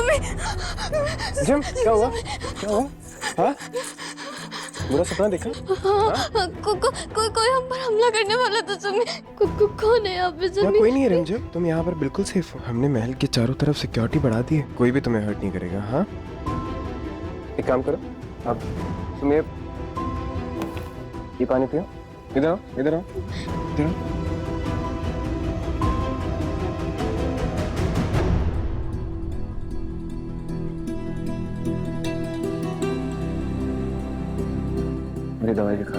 Gym क्या हुआ? क्या हुआ? हाँ? बुरा सपना देखा? कोई हम पर हमला करने वाला था समीर। कौन है यहाँ पे समीर? कोई नहीं है रिमझिम, तुम यहाँ पर बिल्कुल सेफ हो। हमने महल के चारों तरफ सिक्योरिटी बढ़ा दी है, कोई भी तुम्हें हर्ट नहीं करेगा। हाँ, एक काम करो, अब तुम ये पानी पियो। इधर आओ, इधर आओ, इधर आओ। मेरी दवाई दिखा,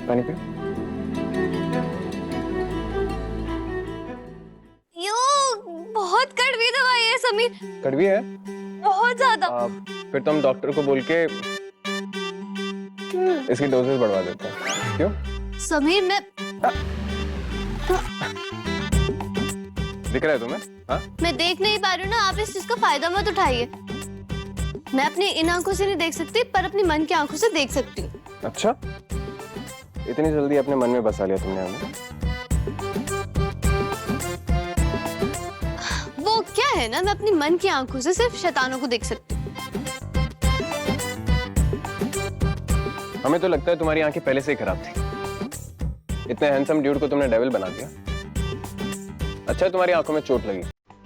पानी पियो। यो बहुत कड़वी दवाई है समीर, कड़वी है? बहुत ज्यादा। फिर तो हम डॉक्टर को बोल के इसकी डोजेस बढ़वा देते हैं। क्यों? समीर मैं दिख रहा है तुम्हें? हाँ? मैं देख नहीं पा रही हूँ ना, आप इस चीज का फायदा मत उठाइए। मैं अपनी इन आंखों से नहीं देख सकती, पर अपनी मन की आंखों से देख सकती हूँ। अच्छा, इतनी जल्दी अपने मन में बसा लिया तुमने हमें? वो क्या है ना, मैं अपनी मन की आंखों से सिर्फ शैतानों को देख सकती हूँ। हमें तो लगता है तुम्हारी आंखें पहले से ही खराब थी। इतने हैंडसम ड्यूड को तुमने डेविल बना दिया। अच्छा, तुम्हारी आंखों में चोट लगी,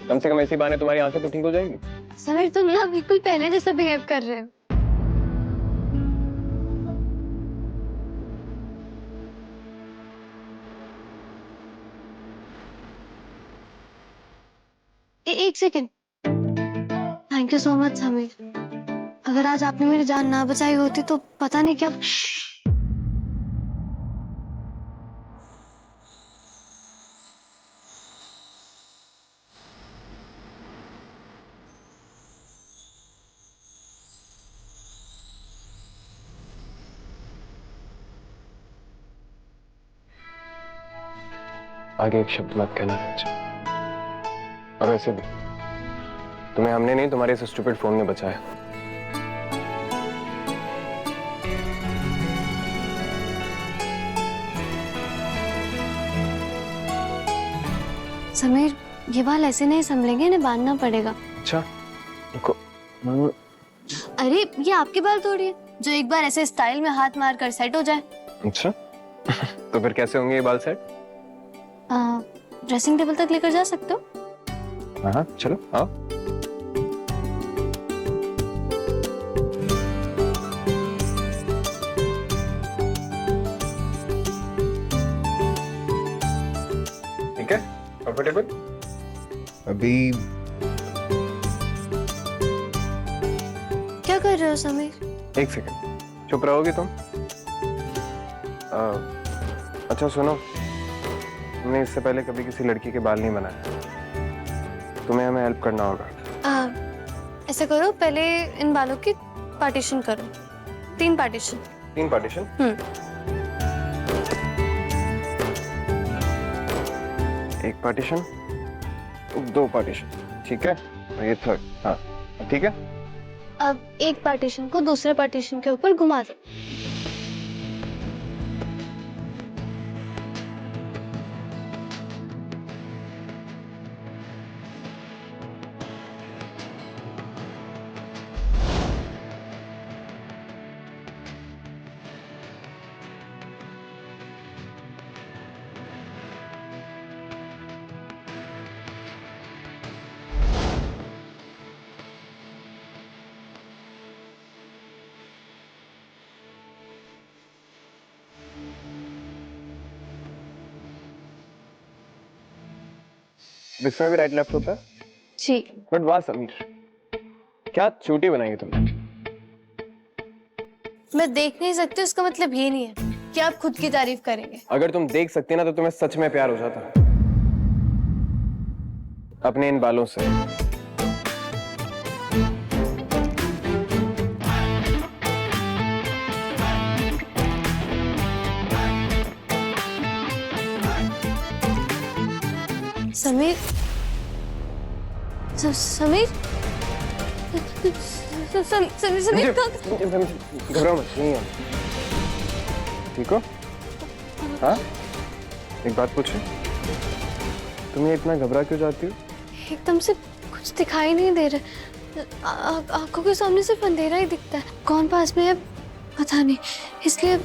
कम से कम ऐसी बहाने तुम्हारी आंखें तो ठीक हो जाएगी। समीर तुम ना बिल्कुल पहले जैसा बिहेव कर रहे हो। एक second. Thank you so much Sameer. अगर आज आपने मेरी जान ना बचाई होती तो पता नहीं क्या। आगे एक शब्द मत कहना मुझे। और वैसे भी तुम्हें हमने नहीं, तुम्हारे इस स्टूपिड फोन ने बचाया। समीर ये बाल ऐसे नहीं संभलेंगे, इन्हें बांधना पड़ेगा। अच्छा, रुको। अरे ये आपके बाल थोड़ी है जो एक बार ऐसे स्टाइल में हाथ मार कर सेट हो जाए। अच्छा तो फिर कैसे होंगे ये बाल सेट? ड्रेसिंग टेबल तक लेकर जा सकते हो। हाँ चलो आओ। ठीक है, कंफर्टेबल? अभी क्या कर रहे हो समीर? एक सेकंड, चुप रहोगी तुम? अच्छा सुनो, तुमने इससे पहले कभी किसी लड़की के बाल नहीं बनाए, तुम्हें हमें हेल्प करना होगा। ऐसे करो, पहले इन बालों की पार्टीशन करो। 3 पार्टीशन। 3 पार्टीशन? एक पार्टीशन, 2 पार्टीशन, ठीक है, और ये 3rd। हाँ ठीक है। अब एक पार्टीशन को दूसरे पार्टीशन के ऊपर घुमा दो। इसमें भी राइट लेफ्ट होता है? जी। बट वाह समीर, क्या चोटी बनाई है तुमने। मैं देख नहीं सकती उसका मतलब ये नहीं है कि आप खुद की तारीफ करेंगे। अगर तुम देख सकती ना तो तुम्हें सच में प्यार हो जाता अपने इन बालों से। समीर समीर समीर घबराओ मत, नहीं है। ठीक हो? हाँ, एक बात पूछूं? तुम्हें इतना घबरा क्यों जाती हो? एकदम से कुछ दिखाई नहीं दे रहा, आंखों के सामने सिर्फ अंधेरा ही दिखता है। कौन पास में है पता नहीं, इसलिए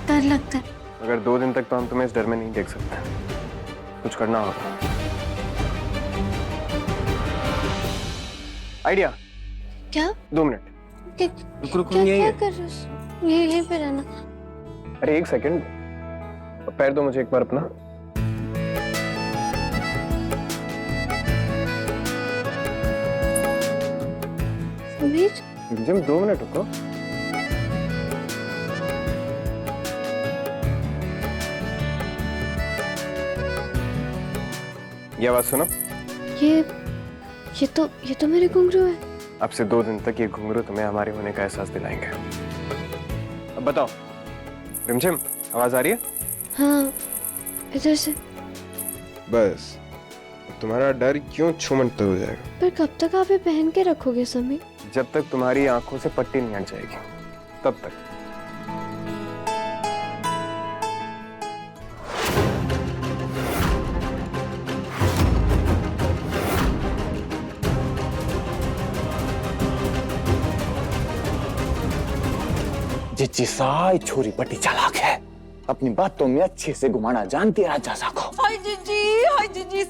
डर लगता है। अगर 2 दिन तक तो हम तुम्हें इस डर में नहीं देख सकते, कुछ करना होगा। आइडिया। क्या? 2 मिनट। क्या कर रहे हो? यहीं पे रहना। अरे 1 सेकंड, पैर दो मुझे एक बार अपना। समीर, जिम 2 मिनट रुको। ये आवाज सुनो। ये तो मेरे घुंघरू है। अब से 2 दिन तक ये घुंघरू तुम्हें हमारे होने का एहसास दिलाएंगे। अब बताओ रिमझिम, आवाज आ रही है? हाँ, इधर से। बस तुम्हारा डर क्यों छूमंतर हो जाएगा। पर कब तक आप ये पहन के रखोगे समीर? जब तक तुम्हारी आंखों से पट्टी नहीं हट जाएगी तब तक। जिज्जी सा छोरी बड़ी चालाक है, अपनी बातों में अच्छे से घुमाना जानती है राजा सा को। हाय जिज्जी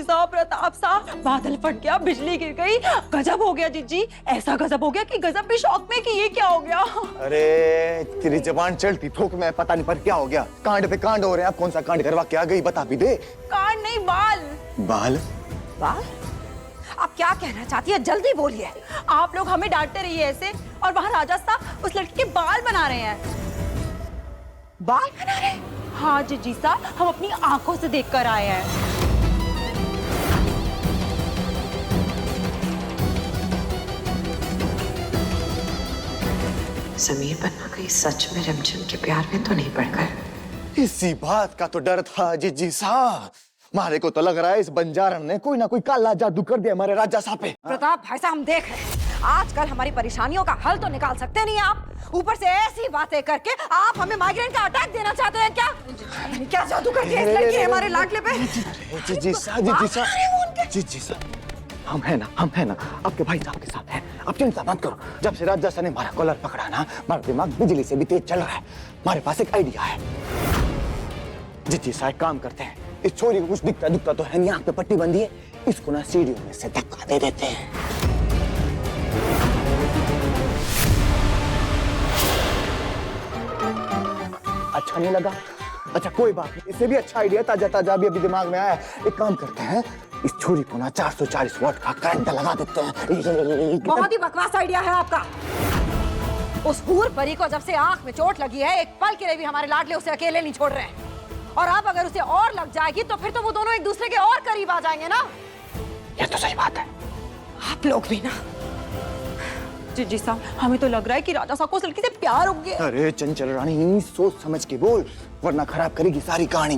साहब, प्रताप साहब, बादल फट गया, बिजली गिर गई, गजब हो गया जिज्जी। ऐसा गजब हो गया कि गजब भी शौक में कि ये क्या हो गया। अरे तेरी जबान चलती थोक में पता नहीं पर क्या हो गया। कांड पे कांड हो रहे हैं, अब कौन सा कांड करवा के आ गई बता भी दे। कांड नहीं, बाल बाल बाल। आप क्या कहना चाहती है, जल्दी बोलिए। आप लोग हमें डांटते रहिए ऐसे, और वहाँ राजा साहब उस लड़की के बाल बना रहे हैं। बाल बना रहे हैं? हाँ जिज्जी साहब, हम अपनी आंखों से देखकर आए हैं। समीर बनना कहीं सच में रिमझिम के प्यार में तो नहीं पड़ गए? इसी बात का तो डर था जिज्जी सा। मारे को तो लग रहा है इस बंजारन ने कोई ना कोई काला जादू कर दिया हमारे राजा साहब पे। प्रताप भाई साहब, हम देख रहे हैं, आजकल हमारी परेशानियों का हल तो निकाल सकते नहीं आप, ऊपर से ऐसी बातें करके आप हमें माइग्रेन का अटैक देना चाहते हैं क्या? क्या जादू कर दिया इस लड़की ने हमारे लाडले पे? जिज्जी सा, हम है ना, आपके भाई साहब के साथ हैं। अब चिंता मत करो। जब से राजा साहब ने हमारा कॉलर पकड़ा ना, हमारा दिमाग बिजली से भी तेज चल रहा है। हमारे पास एक आइडिया है। जिज्जी सा, एक काम करते हैं, इस छोरी को कुछ दिखता तो है नहीं, आंख पे पट्टी बंधी है, इसको ना सीढ़ियों में से धक्का दे देते हैं। अच्छा नहीं लगा? अच्छा कोई बात नहीं, इससे भी अच्छा आइडिया ताजा अभी दिमाग में आया। एक काम करते हैं, इस छोरी को ना 440 वॉट का करंट लगा देते हैं। बहुत ही बकवास आइडिया है आपका। उस हूर परी को जब से आंख में चोट लगी है, एक पल के लिए भी हमारे लाडले उसे अकेले नहीं छोड़ रहे हैं। और अब अगर उसे और लग जाएगी तो फिर तो वो दोनों एक दूसरे के और करीब आ जाएंगे ना। ये तो सही बात है। आप लोग भी ना। जिज्जी साहब, हमें तो लग रहा है कि राजा साहब को उस लड़की से प्यार हो गया। अरे चंचल रानी, सोच समझ के बोल, वरना खराब करेगी सारी कहानी।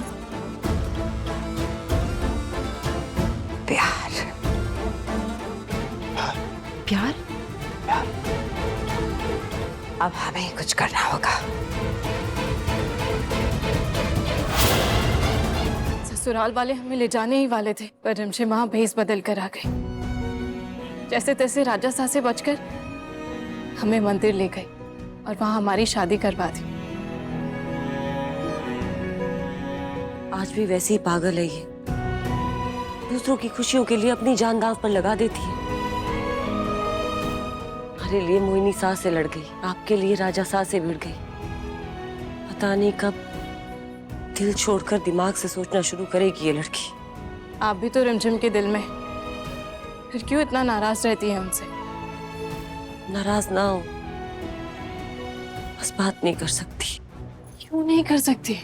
प्यार प्यार? अब हमें कुछ करना होगा। ससुराल वाले हमें ले जाने ही वाले थे, पर रिमझिम वहां भेस बदल कर आ गई। जैसे तैसे राजा साहब से बचकर हमें मंदिर ले गई और वहां हमारी शादी करवा दी। आज भी वैसे ही पागल है ये, दूसरों की खुशियों के लिए अपनी जान दांव पर लगा देती है। हमारे लिए मोहिनी सास से लड़ गई, आपके लिए राजा सास से भिड़ गई। पता नहीं कब दिल छोड़कर दिमाग से सोचना शुरू करेगी ये लड़की। आप भी तो रिमझिम के दिल में, फिर क्यों इतना नाराज रहती है उनसे? नाराज ना हो, बस बात नहीं कर सकती। क्यों नहीं कर सकती?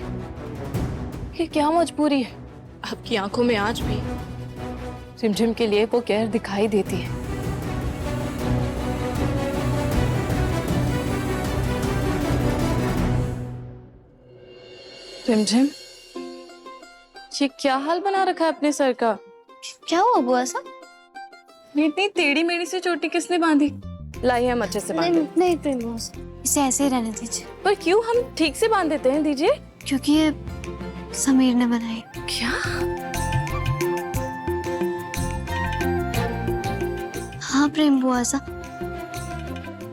ये क्या मजबूरी है? आपकी आंखों में आज भी रिमझिम के लिए वो गैर दिखाई देती है। रिमझिम, ये क्या हाल बना रखा है अपने सर का? क्या हुआ बुआ सा? इतनी टेढ़ी मेढ़ी सी चोटी किसने बांधी? लाई हम अच्छे से बांध। नहीं बुआ सा, इसे ऐसे ही रहने दीजिए। पर क्यों? हम ठीक से बांध देते हैं, दीजिए। क्योंकि ये समीर ने बनाई। क्या? प्रेम बुआ सा,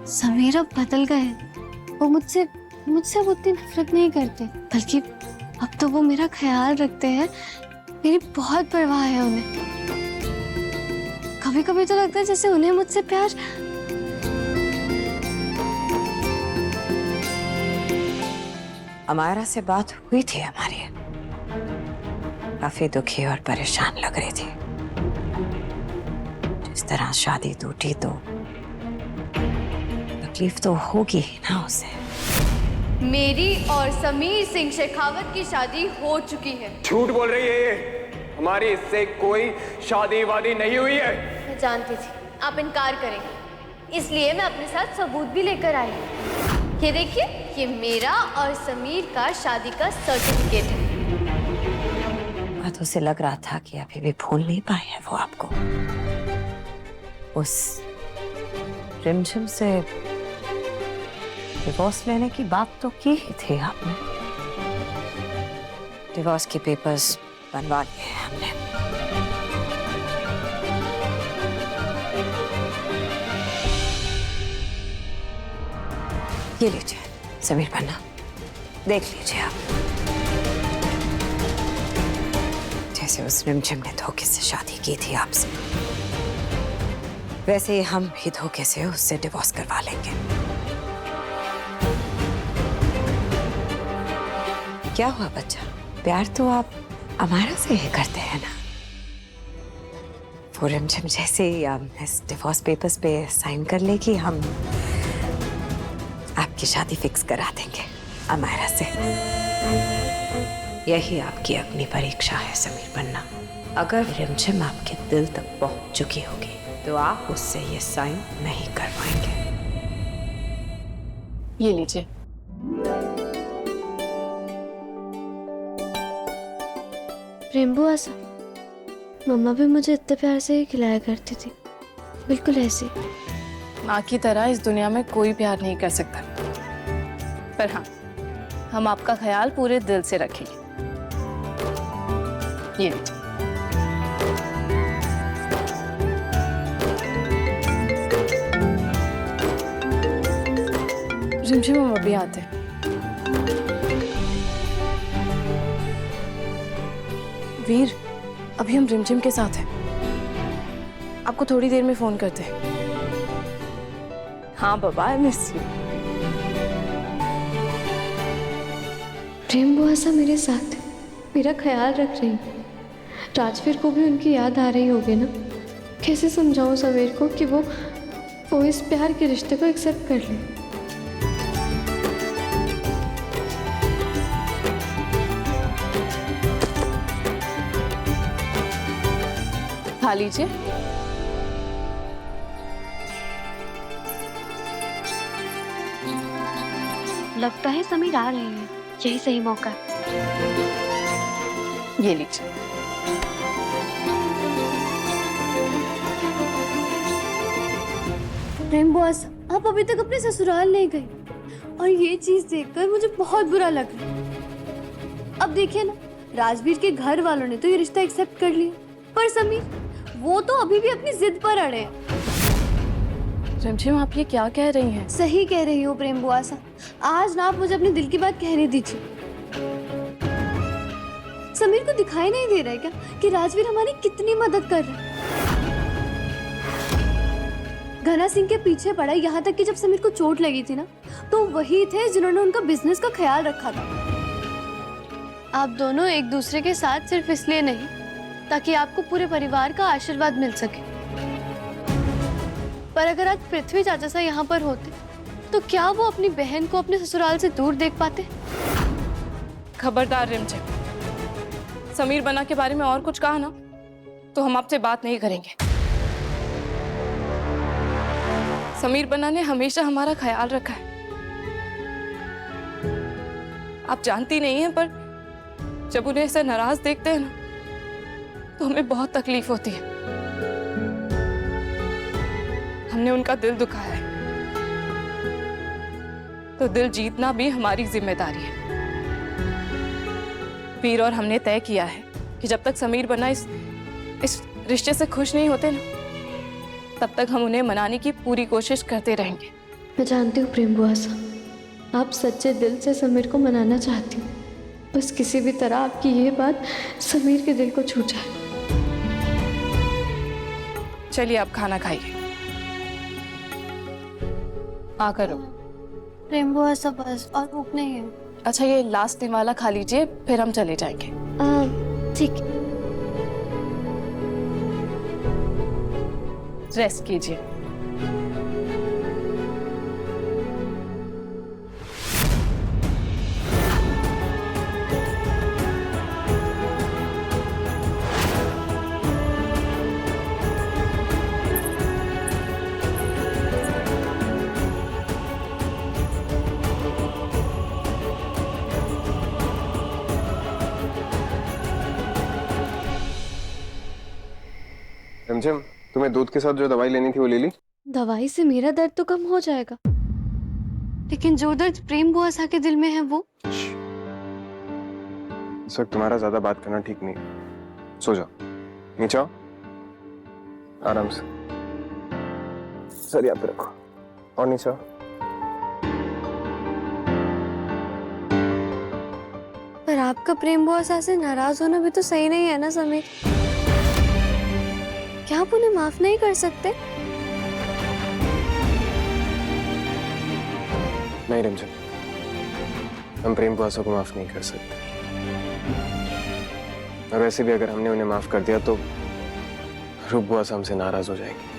समीर अब बदल गए हैं। वो मुझसे मुझसे अब उतनी नफरत नहीं करते, बल्कि अब तो वो मेरा ख्याल रखते हैं। मेरी बहुत परवाह है उन्हें। कभी कभी तो लगता है जैसे उन्हें मुझसे प्यार। अमायरा से बात हुई थी हमारी, काफी दुखी और परेशान लग रही थी। जिस तरह शादी टूटी तो तकलीफ तो होगी ही ना उसे। मेरी और समीर सिंह शेखावत की शादी हो चुकी है। झूठ बोल रही है ये, हमारी इससे कोई शादी वादी नहीं हुई है। मैं जानती थी आप इनकार करेंगे, इसलिए मैं अपने साथ सबूत भी लेकर आई। ये देखिए, ये मेरा और समीर का शादी का सर्टिफिकेट है। बात उसे लग रहा था कि अभी भी भूल नहीं पाए हैं वो आपको। उस रिमझिम से डिवोर्स लेने की बात तो की ही थी आपने। डिवोर्स के पेपर्स बनवा लिए हैं हमने। ये लीजिए समीर पन्ना, देख लीजिए आप। जैसे उस रिमझिम ने धोखे से शादी की थी आपसे, वैसे ही हम भी धोखे से उससे डिवोर्स करवा लेंगे। क्या हुआ बच्चा, प्यार तो आप अमायरा से ही करते हैं ना। वो रिमझिम जैसे ही इस डिवोर्स पेपर्स पे साइन कर लेगी, हम आपकी शादी फिक्स करा देंगे अमायरा से। यही आपकी अग्नि परीक्षा है समीर पन्ना। अगर रिमझिम आपके दिल तक पहुंच चुकी होगी तो आप उससे ये साइन नहीं करवाएंगे। ये लीजिए। प्रेम बुआ सा, मम्मा भी मुझे इतने प्यार से ही खिलाया करती थी, बिल्कुल ऐसे। माँ की तरह इस दुनिया में कोई प्यार नहीं कर सकता, पर हाँ, हम आपका ख्याल पूरे दिल से रखेंगे। ये लीजिए। रिमझिम हम अभी आते हैं। वीर, अभी हम रिमझिम के साथ हैं। आपको थोड़ी देर में फोन करते हैं। हाँ बाबा, आई मिस यू। प्रेम बुआ सा मेरे साथ है, मेरा ख्याल रख रही है। राजवीर को भी उनकी याद आ रही होगी ना। कैसे समझाऊं समीर को कि वो इस प्यार के रिश्ते को एक्सेप्ट कर ले। खा लीजिए। लगता है समीर आ रहे हैं, यही सही मौका है। ये लीजिए। प्रेम बॉस, आप अभी तक अपने ससुराल नहीं गए और ये चीज देखकर मुझे बहुत बुरा लग रहा है। अब देखिए ना, राजवीर के घर वालों ने तो ये रिश्ता एक्सेप्ट कर लिया, पर समीर वो तो अभी भी अपनी जिद पर अड़े हैं। रिमझिम, आप ये क्या कह रही हैं? सही कह रही हो प्रेम बुआ सा। आज ना आप मुझे अपने दिल की बात कहने दीजिए। समीर को दिखाई नहीं दे रहा है क्या कि राजवीर हमारी कितनी मदद कर रहा है। घना सिंह के पीछे पड़ा, यहाँ तक कि जब समीर को चोट लगी थी ना, तो वही थे जिन्होंने उनका बिजनेस का ख्याल रखा था। आप दोनों एक दूसरे के साथ सिर्फ इसलिए नहीं ताकि आपको पूरे परिवार का आशीर्वाद मिल सके। पर अगर आज पृथ्वी चाचा सा यहाँ पर होते तो क्या वो अपनी बहन को अपने ससुराल से दूर देख पाते? खबरदार रिमझिम, समीर बना के बारे में और कुछ कहा ना तो हम आपसे बात नहीं करेंगे। समीर बना ने हमेशा हमारा ख्याल रखा है। आप जानती नहीं हैं, पर जब उन्हें ऐसे नाराज देखते हैं ना तो हमें बहुत तकलीफ होती है। हमने उनका दिल दुखाया है, तो दिल जीतना भी हमारी जिम्मेदारी है। वीर और हमने तय किया है कि जब तक समीर बना इस रिश्ते से खुश नहीं होते ना, तब तक हम उन्हें मनाने की पूरी कोशिश करते रहेंगे। मैं जानती हूँ प्रेम बुआ सा, आप सच्चे दिल से समीर को मनाना चाहती हूँ। बस किसी भी तरह आपकी ये बात समीर के दिल को छू जाए। चलिए आप खाना खाइए। आ करो। प्रेम बुआ सा बस, और भूख नहीं है। अच्छा ये लास्ट निवाला खा लीजिए, फिर हम चले जाएंगे। ठीक है। रेस्ट कीजिए। रिमझिम, तुम्हें दूध के साथ जो दवाई लेनी थी वो ले ली? दवाई से मेरा दर्द तो कम हो जाएगा, लेकिन जो दर्द प्रेम बुआ सा के दिल में है वो। इस वक्त तुम्हारा ज्यादा बात करना ठीक नहीं है। सो जाओ, नीचे आओ, आराम से। सर यहाँ पे रखो और नीचे आओ। पर आपका प्रेम बुआ सा से नाराज होना भी तो सही नहीं है ना समीर? क्या आप उन्हें माफ नहीं कर सकते? नहीं रिमझिम, हम प्रेम बुआ को माफ नहीं कर सकते। और वैसे भी अगर हमने उन्हें माफ कर दिया तो रूप बुआ हमसे नाराज हो जाएंगे।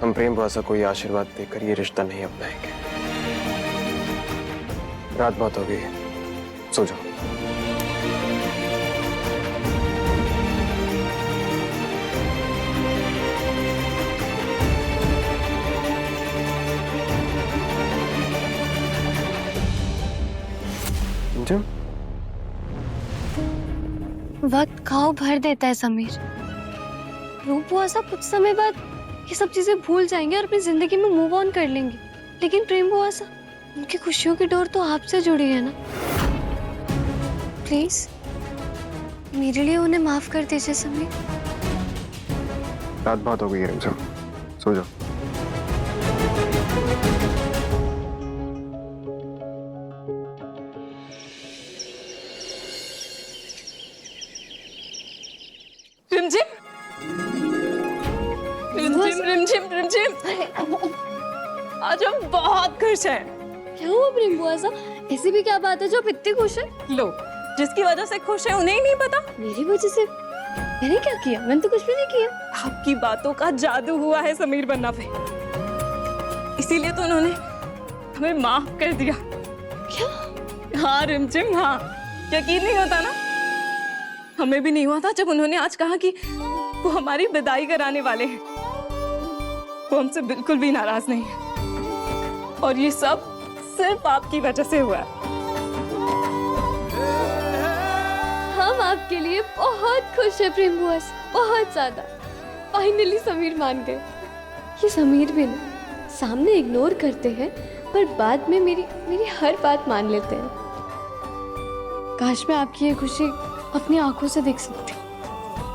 हम प्रेम बुआ को ये आशीर्वाद देकर ये रिश्ता नहीं अपनाएंगे। रात बहुत हो गई है, सो जाओ। रिमझिम, वक्त घाव भर देता है समीर। रूप बुआ सा कुछ समय बाद ये सब चीजें भूल जाएंगे और अपनी जिंदगी में मूव ऑन कर लेंगे। लेकिन प्रेम बुआ सा, उनकी खुशियों की डोर तो आपसे जुड़ी है ना। प्लीज मेरे लिए उन्हें माफ कर दीजिए समीर। रात बहुत हो गई है रिमझिम, सो जाओ। रिमझिम रिमझिम रिमझिम रिमझिम, आज हम बहुत खुश हैं। क्या हुआ प्रेम बुआ सा? ऐसी भी क्या बात है जो आप इतनी खुश है? लो, जिसकी वजह से खुश है उन्हें ही नहीं पता। मेरी वजह से? मैंने क्या किया? मैंने तो कुछ भी नहीं किया। आपकी बातों का जादू हुआ है समीर बन्ना पे, इसीलिए तो उन्होंने हमें माफ कर दिया। क्या? हाँ रिमझिम, हाँ, यकीन नहीं होता ना? हमें भी नहीं हुआ था जब उन्होंने आज कहा कि वो हमारी विदाई कराने वाले हैं। वो हमसे बिल्कुल भी नाराज नहीं है, और ये सब सिर्फ आपकी वजह से हुआ है। हम आपके लिए बहुत खुश है प्रेम बुआ से, बहुत ज्यादा। फाइनली समीर मान गए। ये समीर भी ना, सामने इग्नोर करते हैं पर बाद में मेरी हर बात मान लेते हैं। काश मैं आपकी ये खुशी अपनी आंखों से देख सकती।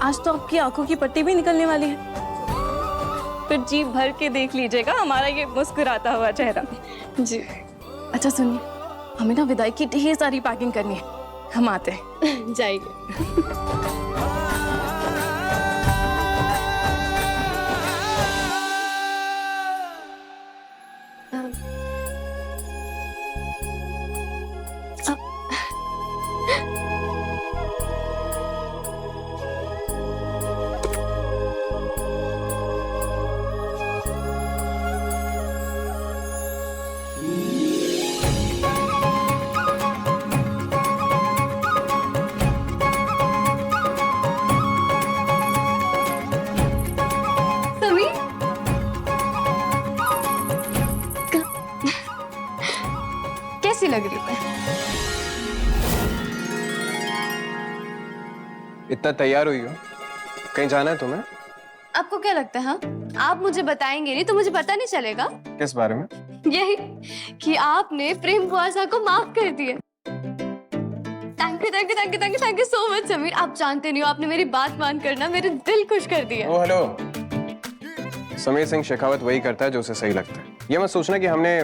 आज तो आपकी आंखों की पट्टी भी निकलने वाली है, फिर जी भर के देख लीजिएगा हमारा ये मुस्कुराता हुआ चेहरा। जी। अच्छा सुनिए, हमें ना विदाई की ढेर सारी पैकिंग करनी है, हम आते हैं। जाइए। समीर, कैसी लग रही है? इतना तैयार हुई हो, कहीं जाना है तुम्हें? आपको क्या लगता है? हाँ, आप मुझे बताएंगे नहीं तो मुझे पता नहीं चलेगा। किस बारे में? यही कि आपने प्रेम बुआ सा को माफ कर दिया। Thank you thank you thank you thank you thank you so much Sameer. आप जानते नहीं हो, आपने मेरी बात मान कर ना मेरे दिल खुश कर दिया। ओ हेलो, समीर सिंह शेखावत वही करता है जो उसे सही लगता है। ये मत सोचना कि हमने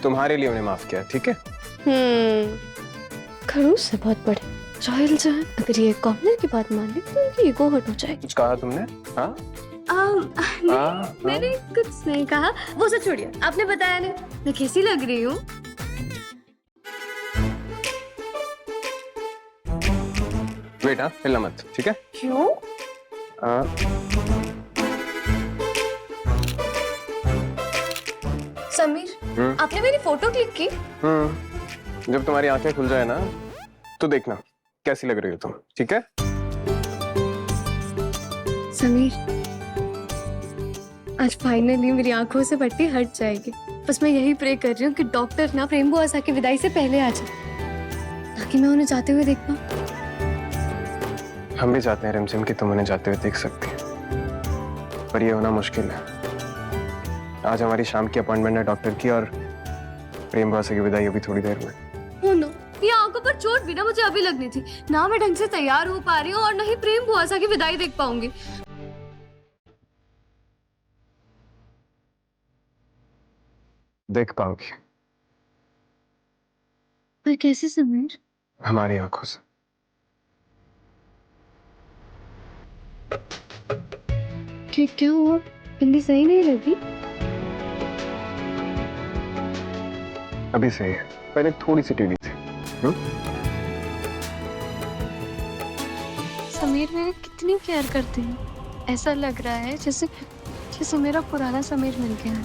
तुम्हारे लिए उन्हें माफ किया, ठीक है? खड़ूस से बहुत बड़े रॉयल जान, अगर ये कॉर्नर की बात मान ली तो उनकी ईगो हर्ट हो जाएगी। कुछ कहा तुमने? हाँ? नहीं, मैंने कुछ नहीं कहा, वो सब छोड़िए, आपने बताया नहीं मैं कैसी लग रही हूँ। वेट, हाँ, हिलना मत, ठीक है? क्यों? समीर, आपने मेरी फोटो क्लिक की? जब तुम्हारी आंखें खुल जाए ना तो देखना कैसी लग रही हो तुम, ठीक है? समीर, आज फाइनली मेरी आंखों से पट्टी हट जाएगी। बस मैं यही प्रे कर रही हूँ कि डॉक्टर ना प्रेम बुआ की विदाई से पहले आ जाए, ताकि मैं उन्हें जाते हुए देख पाऊँ। हम भी चाहते हैं रिमझिम कि तुम उन्हें जाते हुए देख सकती है, पर ये होना मुश्किल है। आज हमारी शाम की अपॉइंटमेंट है डॉक्टर की, और प्रेम बुआ की विदाई अभी थोड़ी देर में। ओ नो, ये आंखों पर चोट भी ना मुझे अभी लगनी थी। ना मैं ढंग से तैयार हो पा रही हूँ और ना ही प्रेम बुआ की विदाई देख पाऊंगी। देख पाओगी। पर कैसे समीर? हमारी आंखों से। क्या हुआ? बिंदी सही नहीं लगी? अभी सही है, पहले थोड़ी सी टेढ़ी थी। समीर मेरी कितनी केयर करते हैं, ऐसा लग रहा है जैसे मेरा पुराना समीर मिल गया है।